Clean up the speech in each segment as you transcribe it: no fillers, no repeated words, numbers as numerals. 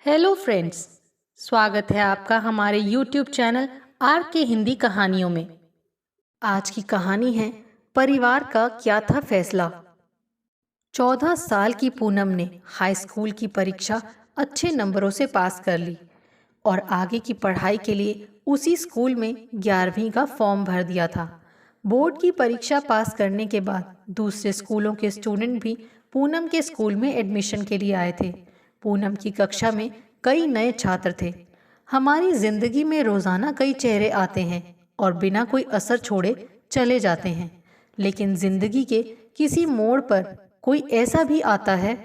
Hello friends. स्वागत है आपका हमारे YouTube चैनल आर के हिंदी कहानियों में। आज की कहानी है परिवार का क्या था फैसला। 14 साल की पूनम ने हाई स्कूल की परीक्षा अच्छे नंबरों से पास कर ली और आगे की पढ़ाई के लिए उसी स्कूल में 11वीं का फॉर्म भर दिया था। बोर्ड की परीक्षा पास करने के बाद दूसरे स्कूलों के स्टूडेंट भी पूनम के स्कूल में एडमिशन के लिए आए थे। पूनम की कक्षा में कई नए छात्र थे। हमारी जिंदगी में रोजाना कई चेहरे आते हैं और बिना कोई असर छोड़े चले जाते हैं, लेकिन जिंदगी के किसी मोड़ पर कोई ऐसा भी आता है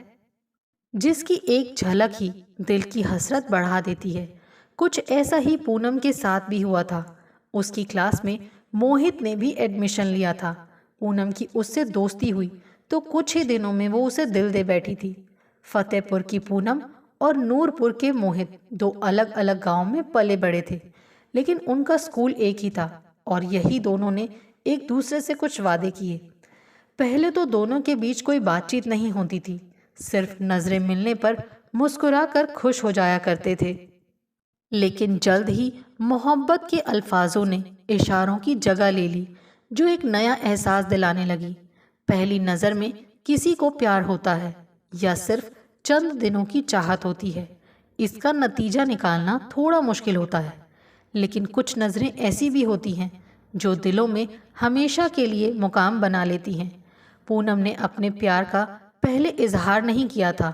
जिसकी एक झलक ही दिल की हसरत बढ़ा देती है। कुछ ऐसा ही पूनम के साथ भी हुआ था। उसकी क्लास में मोहित ने भी एडमिशन लिया था। पूनम की उससे दोस्ती हुई तो कुछ ही दिनों में वो उसे दिल दे बैठी थी। फतेहपुर की पूनम और नूरपुर के मोहित दो अलग अलग गांव में पले बड़े थे, लेकिन उनका स्कूल एक ही था और यही दोनों ने एक दूसरे से कुछ वादे किए। पहले तो दोनों के बीच कोई बातचीत नहीं होती थी, सिर्फ नजरें मिलने पर मुस्कुराकर खुश हो जाया करते थे। लेकिन जल्द ही मोहब्बत के अल्फाजों ने इशारों की जगह ले ली, जो एक नया एहसास दिलाने लगी। पहली नज़र में किसी को प्यार होता है या सिर्फ चंद दिनों की चाहत होती है, इसका नतीजा निकालना थोड़ा मुश्किल होता है। लेकिन कुछ नज़रें ऐसी भी होती हैं जो दिलों में हमेशा के लिए मुकाम बना लेती हैं। पूनम ने अपने प्यार का पहले इजहार नहीं किया था,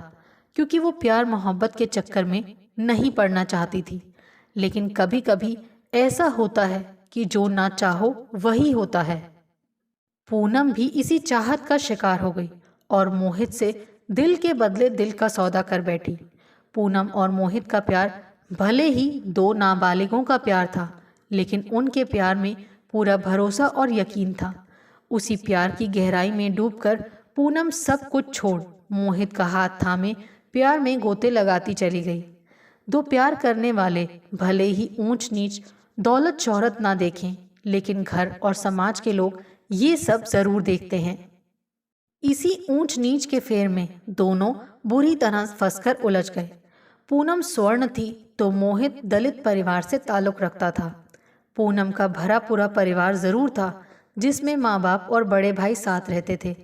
क्योंकि वो प्यार मोहब्बत के चक्कर में नहीं पड़ना चाहती थी। लेकिन कभी कभी ऐसा होता है कि जो ना चाहो वही होता है। पूनम भी इसी चाहत का शिकार हो गई और मोहित से दिल के बदले दिल का सौदा कर बैठी। पूनम और मोहित का प्यार भले ही दो नाबालिगों का प्यार था, लेकिन उनके प्यार में पूरा भरोसा और यकीन था। उसी प्यार की गहराई में डूबकर पूनम सब कुछ छोड़ मोहित का हाथ थामे प्यार में गोते लगाती चली गई। दो प्यार करने वाले भले ही ऊंच नीच दौलत शोहरत ना देखें, लेकिन घर और समाज के लोग ये सब जरूर देखते हैं। इसी ऊंच नीच के फेर में दोनों बुरी तरह फंसकर उलझ गए। पूनम स्वर्ण थी तो मोहित दलित परिवार से ताल्लुक रखता था। पूनम का भरा पूरा परिवार जरूर था, जिसमें माँ बाप और बड़े भाई साथ रहते थे,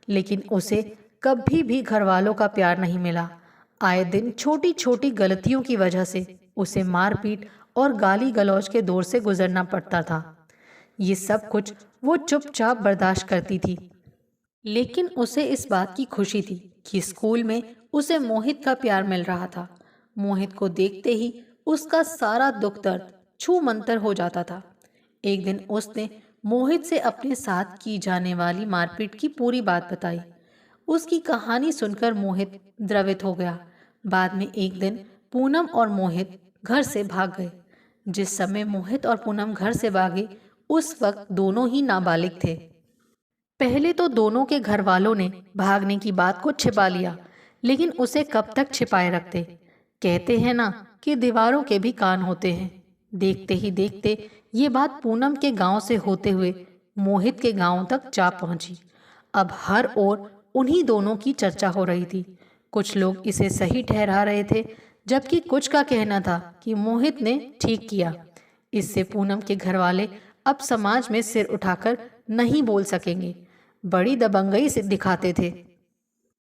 लेकिन उसे कभी भी घर वालों का प्यार नहीं मिला। आए दिन छोटी छोटी गलतियों की वजह से उसे मारपीट और गाली गलौज के दौर से गुजरना पड़ता था। ये सब कुछ वो चुपचाप बर्दाश्त करती थी, लेकिन उसे इस बात की खुशी थी कि स्कूल में उसे मोहित का प्यार मिल रहा था। मोहित को देखते ही उसका सारा दुख दर्द छू मंतर हो जाता था। एक दिन उसने मोहित से अपने साथ की जाने वाली मारपीट की पूरी बात बताई। उसकी कहानी सुनकर मोहित द्रवित हो गया। बाद में एक दिन पूनम और मोहित घर से भाग गए। जिस समय मोहित और पूनम घर से भागे, उस वक्त दोनों ही नाबालिग थे। पहले तो दोनों के घर वालों ने भागने की बात को छिपा लिया, लेकिन उसे कब तक छिपाए रखते। कहते हैं ना कि दीवारों के भी कान होते हैं। देखते ही देखते ये बात पूनम के गांव से होते हुए मोहित के गांव तक जा पहुंची। अब हर ओर उन्हीं दोनों की चर्चा हो रही थी। कुछ लोग इसे सही ठहरा रहे थे, जबकि कुछ का कहना था कि मोहित ने ठीक किया। इससे पूनम के घर वाले अब समाज में सिर उठाकर नहीं बोल सकेंगे। बड़ी दबंगई से दिखाते थे।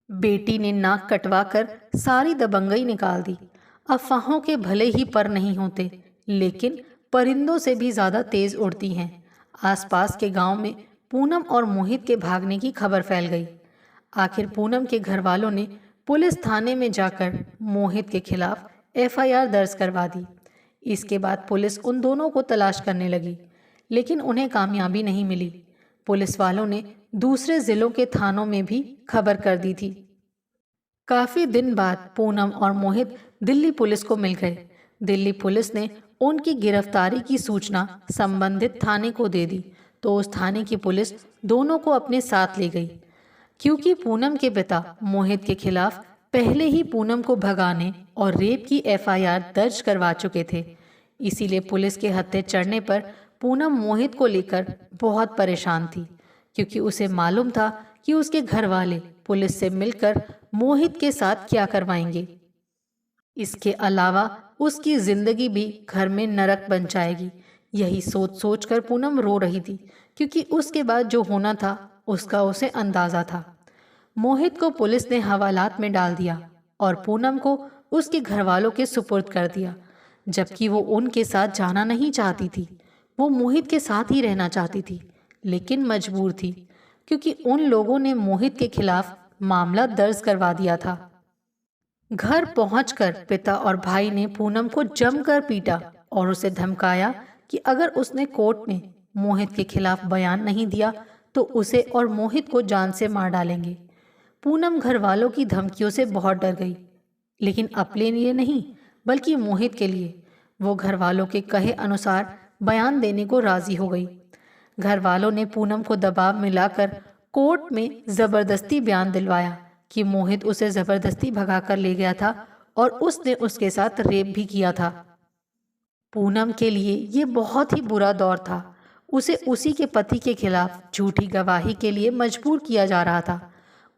बेटी ने नाक कटवा कर सारी दबंगई निकाल दी। अफवाहों के भले ही पर नहीं होते, लेकिन परिंदों से भी ज्यादा तेज उड़ती हैं। आसपास के गांव में पूनम और मोहित के भागने की खबर फैल गई। आखिर पूनम के घर वालों ने पुलिस थाने में जाकर मोहित के खिलाफ एफआईआर दर्ज करवा दी। इसके बाद पुलिस उन दोनों को तलाश करने लगी, लेकिन उन्हें कामयाबी नहीं मिली। पुलिस वालों ने दूसरे जिलों के थानों में भी खबर कर दी थी। काफी दिन बाद पूनम और मोहित दिल्ली पुलिस को मिल गए। दिल्ली पुलिस ने उनकी गिरफ्तारी की सूचना संबंधित थाने को दे दी, तो उस थाने की पुलिस दोनों को अपने साथ ले गई। क्योंकि पूनम के पिता मोहित के खिलाफ पहले ही पूनम को भगाने और रेप की एफआईआर दर्ज करवा चुके थे, इसीलिए पुलिस के हत्थे चढ़ने पर पूनम मोहित को लेकर बहुत परेशान थी, क्योंकि उसे मालूम था कि उसके घर वाले पुलिस से मिलकर मोहित के साथ क्या करवाएंगे। इसके अलावा उसकी जिंदगी भी घर में नरक बन जाएगी। यही सोच सोच कर पूनम रो रही थी, क्योंकि उसके बाद जो होना था उसका उसे अंदाजा था। मोहित को पुलिस ने हवालात में डाल दिया और पूनम को उसके घर वालों के सुपुर्द कर दिया, जबकि वो उनके साथ जाना नहीं चाहती थी। वो मोहित के साथ ही रहना चाहती थी, लेकिन मजबूर थी, क्योंकि उन लोगों ने मोहित के खिलाफ मामला दर्ज करवा दिया था। घर पहुंचकर पिता और भाई ने पूनम को जमकर पीटा और उसे धमकाया कि अगर उसने कोर्ट में मोहित के खिलाफ बयान नहीं दिया तो उसे और मोहित को जान से मार डालेंगे। पूनम घर वालों की धमकियों से बहुत डर गई, लेकिन अपने लिए नहीं बल्कि मोहित के लिए वो घर वालों के कहे अनुसार बयान देने को राजी हो गई। घर वालों ने पूनम को दबाव में लाकर कोर्ट में जबरदस्ती बयान दिलवाया कि मोहित उसे जबरदस्ती भगाकर ले गया था और उसने उसके साथ रेप भी किया था। पूनम के लिए ये बहुत ही बुरा दौर था। उसे उसी के पति के खिलाफ झूठी गवाही के लिए मजबूर किया जा रहा था।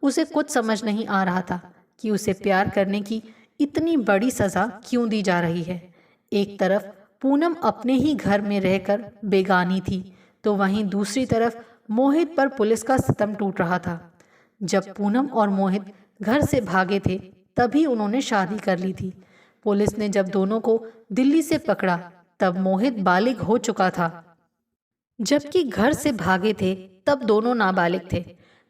उसे कुछ समझ नहीं आ रहा था कि उसे प्यार करने की इतनी बड़ी सज़ा क्यों दी जा रही है। एक तरफ पूनम अपने ही घर में रहकर बेगानी थी, तो वहीं दूसरी तरफ मोहित पर पुलिस का सितम टूट रहा था। जब पूनम और मोहित घर से भागे थे तभी उन्होंने शादी कर ली थी। पुलिस ने जब दोनों को दिल्ली से पकड़ा तब मोहित बालिग हो चुका था, जबकि घर से भागे थे तब दोनों नाबालिग थे।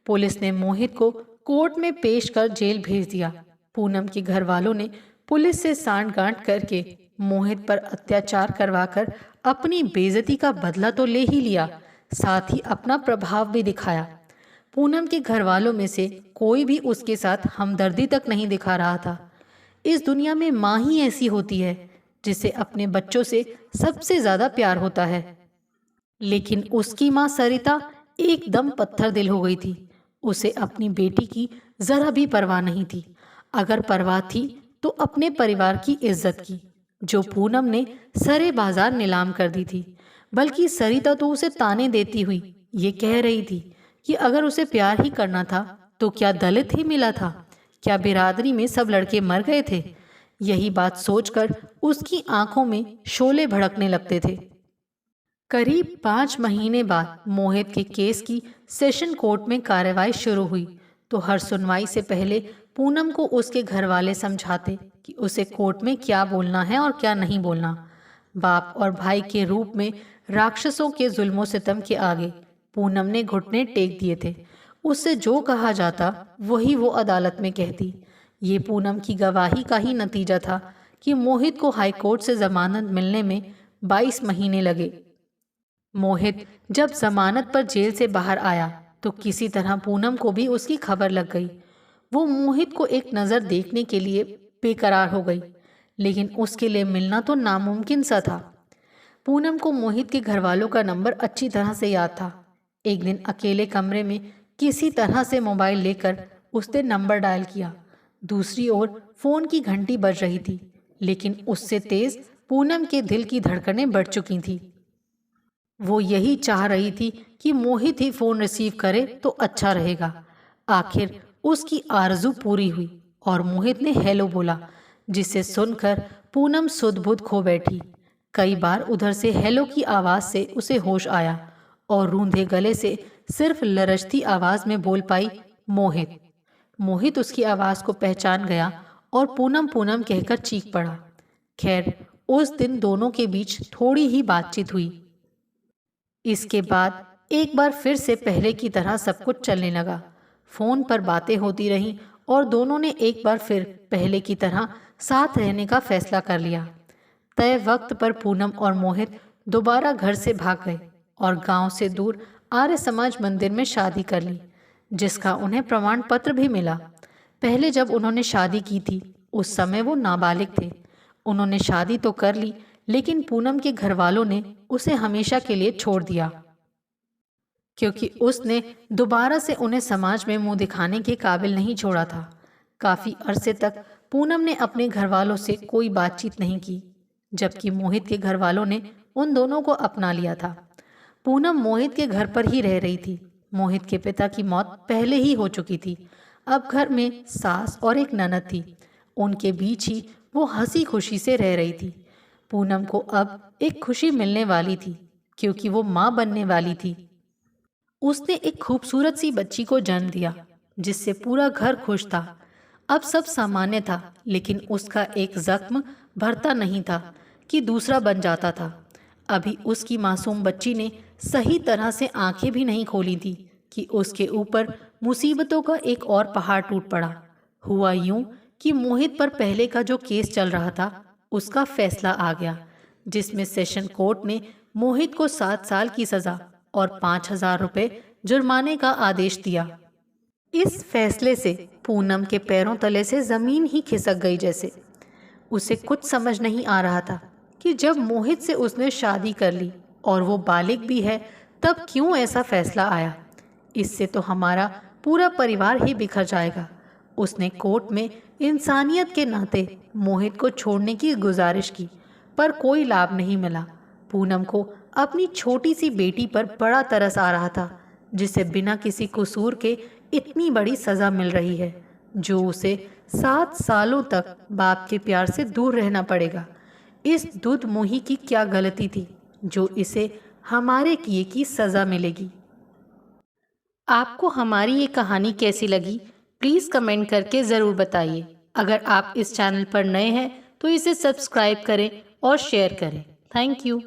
पुलिस ने मोहित को कोर्ट में पेश कर जेल भेज दिया। पूनम के घर वालों ने पुलिस से सांठ-गांठ करके मोहित पर अत्याचार करवाकर अपनी बेइज्जती का बदला तो ले ही लिया, साथ ही अपना प्रभाव भी दिखाया। पूनम के घर वालों में से कोई भी उसके साथ हमदर्दी तक नहीं दिखा रहा था। इस दुनिया में माँ ही ऐसी होती है जिसे अपने बच्चों से सबसे ज़्यादा प्यार होता है, लेकिन उसकी माँ सरिता एकदम पत्थर दिल हो गई थी। उसे अपनी बेटी की ज़रा भी परवाह नहीं थी। अगर परवाह थी तो अपने परिवार की इज्जत की, जो पूनम ने सरे बाजार नीलाम कर दी थी। बल्कि सरिता तो उसे ताने देती हुई ये कह रही थी कि अगर उसे प्यार ही करना था तो क्या दलित ही मिला था, क्या बिरादरी में सब लड़के मर गए थे। यही बात सोचकर उसकी आंखों में शोले भड़कने लगते थे। करीब 5 महीने बाद मोहित के केस की सेशन कोर्ट में कार्रवाई शुरू हुई, तो हर सुनवाई से पहले पूनम को उसके घर वाले समझाते कि उसे कोर्ट में क्या बोलना है और क्या नहीं बोलना। बाप और भाई के रूप में राक्षसों के जुल्मों सितम के आगे पूनम ने घुटने टेक दिए थे। उससे जो कहा जाता वही वो अदालत में कहती। ये पूनम की गवाही का ही नतीजा था कि मोहित को हाई कोर्ट से जमानत मिलने में 22 महीने लगे। मोहित जब जमानत पर जेल से बाहर आया तो किसी तरह पूनम को भी उसकी खबर लग गई। वो मोहित को एक नज़र देखने के लिए बेकरार हो गई, लेकिन उसके लिए मिलना तो नामुमकिन सा था। पूनम को मोहित के घर वालों का नंबर अच्छी तरह से याद था। एक दिन अकेले कमरे में किसी तरह से मोबाइल लेकर उसने नंबर डायल किया। दूसरी ओर फोन की घंटी बज रही थी, लेकिन उससे तेज पूनम के दिल की धड़कनें बढ़ चुकी थी। वो यही चाह रही थी कि मोहित ही फोन रिसीव करे तो अच्छा रहेगा। आखिर उसकी आरजू पूरी हुई और मोहित ने हेलो बोला, जिसे सुनकर पूनम सुध-बुध खो बैठी। कई बार उधर से हेलो की आवाज़ से उसे होश आया और रूंधे गले से सिर्फ लरजती आवाज़ में बोल पाई, मोहित। मोहित उसकी आवाज़ को पहचान गया और पूनम पूनम कहकर चीख पड़ा। खैर, उस दिन दोनों के बीच थोड़ी ही बातचीत हुई। इसके बाद एक बार फिर से पहले की तरह सब कुछ चलने लगा। फ़ोन पर बातें होती रहीं और दोनों ने एक बार फिर पहले की तरह साथ रहने का फैसला कर लिया। तय वक्त पर पूनम और मोहित दोबारा घर से भाग गए और गांव से दूर आर्य समाज मंदिर में शादी कर ली, जिसका उन्हें प्रमाण पत्र भी मिला। पहले जब उन्होंने शादी की थी उस समय वो नाबालिग थे। उन्होंने शादी तो कर ली, लेकिन पूनम के घर वालों ने उसे हमेशा के लिए छोड़ दिया, क्योंकि उसने दोबारा से उन्हें समाज में मुंह दिखाने के काबिल नहीं छोड़ा था। काफ़ी अरसे तक पूनम ने अपने घर वालों से कोई बातचीत नहीं की, जबकि मोहित के घर वालों ने उन दोनों को अपना लिया था। पूनम मोहित के घर पर ही रह रही थी। मोहित के पिता की मौत पहले ही हो चुकी थी। अब घर में सास और एक ननद थी। उनके बीच ही वो हंसी खुशी से रह रही थी। पूनम को अब एक खुशी मिलने वाली थी क्योंकि वो माँ बनने वाली थी। उसने एक खूबसूरत सी बच्ची को जन्म दिया जिससे पूरा घर खुश था। अब सब सामान्य था, लेकिन उसका एक जख्म भरता नहीं था कि दूसरा बन जाता था। अभी उसकी मासूम बच्ची ने सही तरह से आंखें भी नहीं खोली थी कि उसके ऊपर मुसीबतों का एक और पहाड़ टूट पड़ा। हुआ यूं कि मोहित पर पहले का जो केस चल रहा था उसका फैसला आ गया, जिसमें सेशन कोर्ट ने मोहित को 7 साल की सजा और 5,000 रुपए जुर्माने का आदेश दिया। इस फैसले से पूनम के पैरों तले से जमीन ही खिसक गई। जैसे उसे कुछ समझ नहीं आ रहा था कि जब मोहित से उसने शादी कर ली और वो बालिग भी है, तब क्यों ऐसा फैसला आया। इससे तो हमारा पूरा परिवार ही बिखर जाएगा। उसने कोर्ट में इंसानियत के नाते मोहित को छोड़ने की गुजारिश की, पर कोई लाभ नहीं मिला। पूनम को अपनी छोटी सी बेटी पर बड़ा तरस आ रहा था, जिसे बिना किसी कसूर के इतनी बड़ी सज़ा मिल रही है, जो उसे 7 सालों तक बाप के प्यार से दूर रहना पड़ेगा। इस दूध मोही की क्या गलती थी जो इसे हमारे किए की सज़ा मिलेगी। आपको हमारी ये कहानी कैसी लगी, प्लीज़ कमेंट करके ज़रूर बताइए। अगर आप इस चैनल पर नए हैं तो इसे सब्सक्राइब करें और शेयर करें। Thank you.